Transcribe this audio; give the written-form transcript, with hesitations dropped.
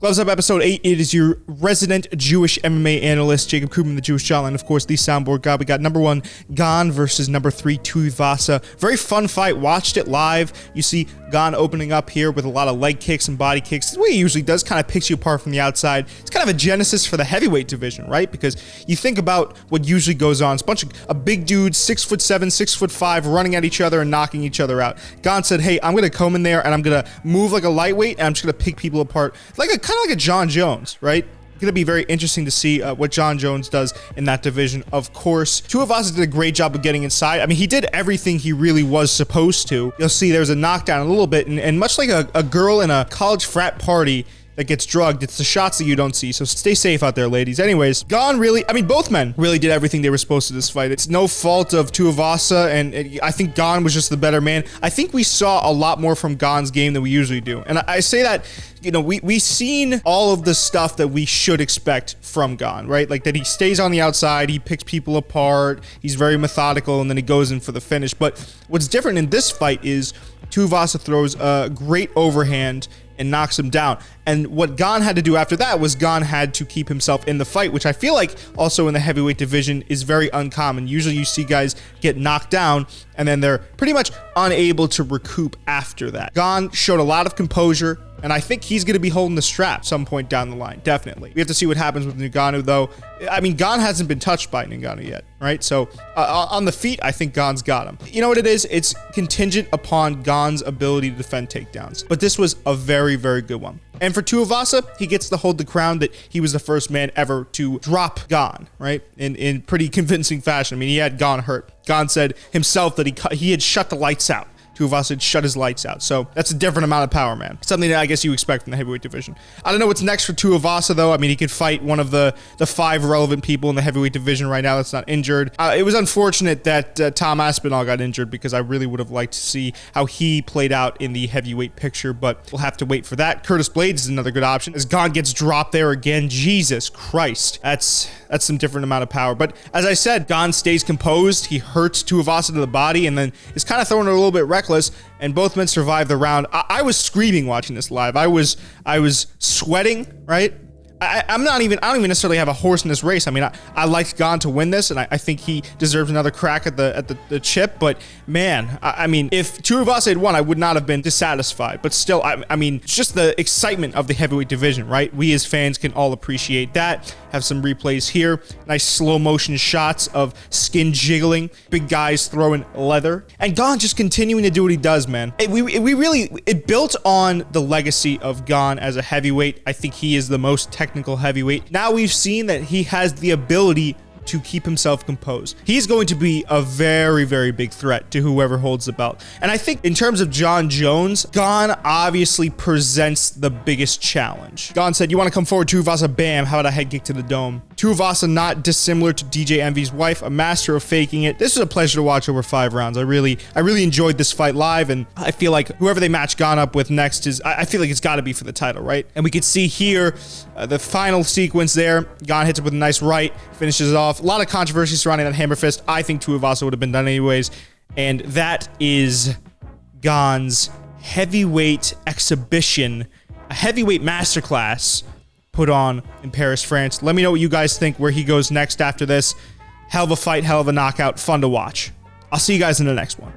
Gloves Up episode 8, it is your resident Jewish MMA analyst, Jacob Coop, the Jewish Jawline. Of course, the soundboard god. We got number 1, Gané versus number 3, Tuivasa. Very fun fight. Watched it live. You see Gané opening up here with a lot of leg kicks and body kicks. The way he usually does, kind of picks you apart from the outside. It's kind of a genesis for the heavyweight division, right? Because you think about what usually goes on. It's a big dudes, 6'7", 6'5", running at each other and knocking each other out. Gané said, hey, I'm going to come in there and I'm going to move like a lightweight and I'm just going to pick people apart. Kind of like a John Jones, right? Going to be very interesting to see what John Jones does in that division, of course. Tuivasa did a great job of getting inside. I mean, he did everything he really was supposed to. You'll see there's a knockdown a little bit, and much like a girl in a college frat party that gets drugged, it's the shots that you don't see. So stay safe out there, ladies. Anyways, both men really did everything they were supposed to this fight. It's no fault of Tuivasa, and I think Gané was just the better man. I think we saw a lot more from Gané's game than we usually do. And I say that, you know, we've seen all of the stuff that we should expect from Gané, right? Like that he stays on the outside, he picks people apart, he's very methodical, and then he goes in for the finish. But what's different in this fight is Tuivasa throws a great overhand and knocks him down. And what Gané had to do after that was Gané had to keep himself in the fight, which I feel like also in the heavyweight division is very uncommon. Usually you see guys get knocked down and then they're pretty much unable to recoup after that. Gané showed a lot of composure, and I think he's going to be holding the strap some point down the line, definitely. We have to see what happens with Ngannou, though. I mean, Gané hasn't been touched by Ngannou yet, right? So on the feet, I think Gané's got him. You know what it is? It's contingent upon Gané's ability to defend takedowns. But this was a very, very good one. And for Tuivasa, he gets to hold the crown that he was the first man ever to drop Gané, right? In pretty convincing fashion. I mean, he had Gané hurt. Gané said himself that he had shut the lights out. Tuivasa had shut his lights out. So that's a different amount of power, man. Something that I guess you expect from the heavyweight division. I don't know what's next for Tuivasa, though. I mean, he could fight one of the 5 relevant people in the heavyweight division right now that's not injured. It was unfortunate that Tom Aspinall got injured because I really would have liked to see how he played out in the heavyweight picture, but we'll have to wait for that. Curtis Blades is another good option. As Gané gets dropped there again, Jesus Christ. That's some different amount of power. But as I said, Gané stays composed. He hurts Tuivasa to the body and then is kind of throwing it a little bit reckless. And both men survived the round. I was screaming watching this live. I was sweating, right? I don't even necessarily have a horse in this race. I mean, I liked Gané to win this, and I think he deserves another crack at the chip. But man, I mean, if Tuivasa had won, I would not have been dissatisfied. But still, I mean, it's just the excitement of the heavyweight division, right? We as fans can all appreciate that. Have some replays here. Nice slow motion shots of skin jiggling, big guys throwing leather, and Gané just continuing to do what he does, man. It built on the legacy of Gané as a heavyweight. I think he is the most technical heavyweight. Now we've seen that he has the ability to keep himself composed. He's going to be a very, very big threat to whoever holds the belt. And I think in terms of John Jones, Gané obviously presents the biggest challenge. Gané said, you want to come forward, Tuivasa? Bam, how about a head kick to the dome? Tuivasa, not dissimilar to DJ Envy's wife, a master of faking it. This was a pleasure to watch over 5 rounds. I really enjoyed this fight live, and I feel like whoever they match Gané up with next I feel like it's got to be for the title, right? And we could see here the final sequence there. Gané hits it with a nice right, finishes it off. A lot of controversy surrounding that hammer fist. I think Tuivasa would have been done anyways. And that is Gané's heavyweight exhibition, a heavyweight masterclass put on in Paris, France. Let me know what you guys think, where he goes next after this. Hell of a fight, hell of a knockout, fun to watch. I'll see you guys in the next one.